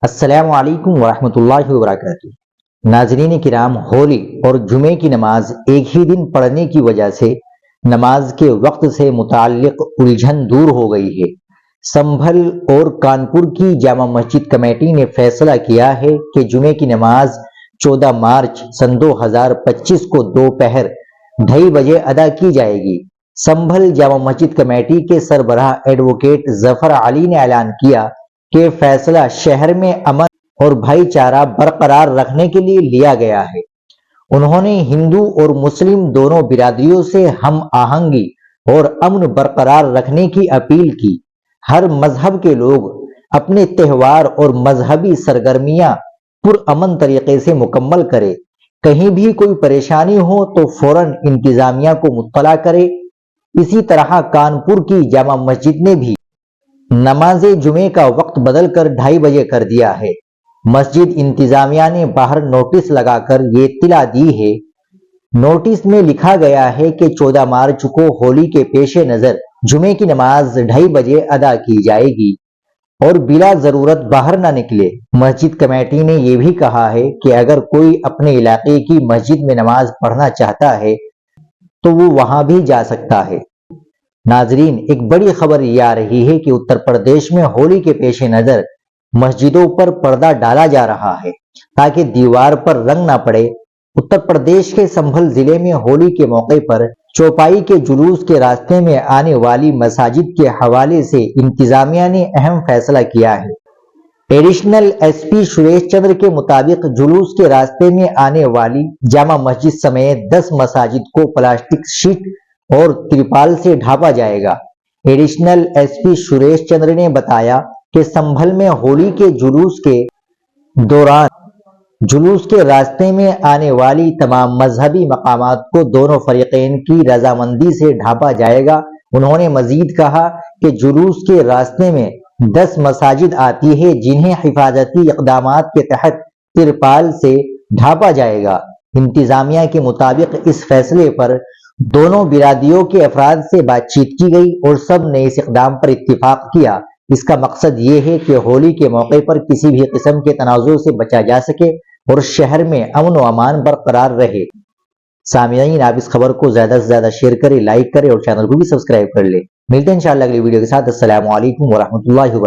السلام علیکم ورحمۃ اللہ وبرکاتہ۔ ناظرین کرام، ہولی اور جمعے کی نماز ایک ہی دن پڑھنے کی وجہ سے نماز کے وقت سے متعلق الجھن دور ہو گئی ہے۔ سنبھل اور کانپور کی جامع مسجد کمیٹی نے فیصلہ کیا ہے کہ جمعے کی نماز 14 مارچ سن 2025 کو دوپہر 2:30 بجے ادا کی جائے گی۔ سنبھل جامع مسجد کمیٹی کے سربراہ ایڈوکیٹ ظفر علی نے اعلان کیا کہ فیصلہ شہر میں امن اور بھائی چارہ برقرار رکھنے کے لیے لیا گیا ہے۔ انہوں نے ہندو اور مسلم دونوں برادریوں سے ہم آہنگی اور امن برقرار رکھنے کی اپیل کی۔ ہر مذہب کے لوگ اپنے تہوار اور مذہبی سرگرمیاں پرامن طریقے سے مکمل کرے۔ کہیں بھی کوئی پریشانی ہو تو فوراً انتظامیہ کو مطلع کرے۔ اسی طرح کانپور کی جامع مسجد نے بھی نماز جمعے کا وقت بدل کر 2:30 بجے کر دیا ہے۔ مسجد انتظامیہ نے باہر نوٹس لگا کر یہ اطلاع دی ہے۔ نوٹس میں لکھا گیا ہے کہ 14 مارچ کو ہولی کے پیش نظر جمعے کی نماز 2:30 بجے ادا کی جائے گی اور بلا ضرورت باہر نہ نکلے۔ مسجد کمیٹی نے یہ بھی کہا ہے کہ اگر کوئی اپنے علاقے کی مسجد میں نماز پڑھنا چاہتا ہے تو وہ وہاں بھی جا سکتا ہے۔ ناظرین، ایک بڑی خبر یہ آ رہی ہے کہ اتر پردیش میں ہولی کے پیش نظر مسجدوں پر پردہ ڈالا جا رہا ہے تاکہ دیوار پر رنگ نہ پڑے۔ اتر پردیش کے سنبھل ضلع میں ہولی کے موقع پر چوپائی کے جلوس کے راستے میں آنے والی مساجد کے حوالے سے انتظامیہ نے اہم فیصلہ کیا ہے۔ Additional S P Suresh Chandra کے مطابق جلوس کے راستے میں آنے والی جامع مسجد سمیت 10 مساجد کو پلاسٹک شیٹ اور ترپال سے ڈھانپا جائے گا۔ Additional S P Suresh Chandra نے بتایا کہ سنبھل میں ہولی کے جلوس کے دوران جلوس کے راستے میں آنے والی تمام مذہبی مقامات کو دونوں فریقین کی رضامندی سے ڈھانپا جائے گا۔ انہوں نے مزید کہا کہ جلوس کے راستے میں 10 مساجد آتی ہے جنہیں حفاظتی اقدامات کے تحت ترپال سے ڈھانپا جائے گا۔ انتظامیہ کے مطابق اس فیصلے پر دونوں برادریوں کے افراد سے بات چیت کی گئی اور سب نے اس اقدام پر اتفاق کیا۔ اس کا مقصد یہ ہے کہ ہولی کے موقع پر کسی بھی قسم کے تنازع سے بچا جا سکے اور شہر میں امن و امان برقرار رہے۔ سامعین، آپ اس خبر کو زیادہ سے زیادہ شیئر کریں، لائک کریں اور چینل کو بھی سبسکرائب کر لیں۔ ملتے ہیں انشاءاللہ اگلی ویڈیو کے ساتھ۔ السلام علیکم ورحمۃ اللہ وبرکاتہ۔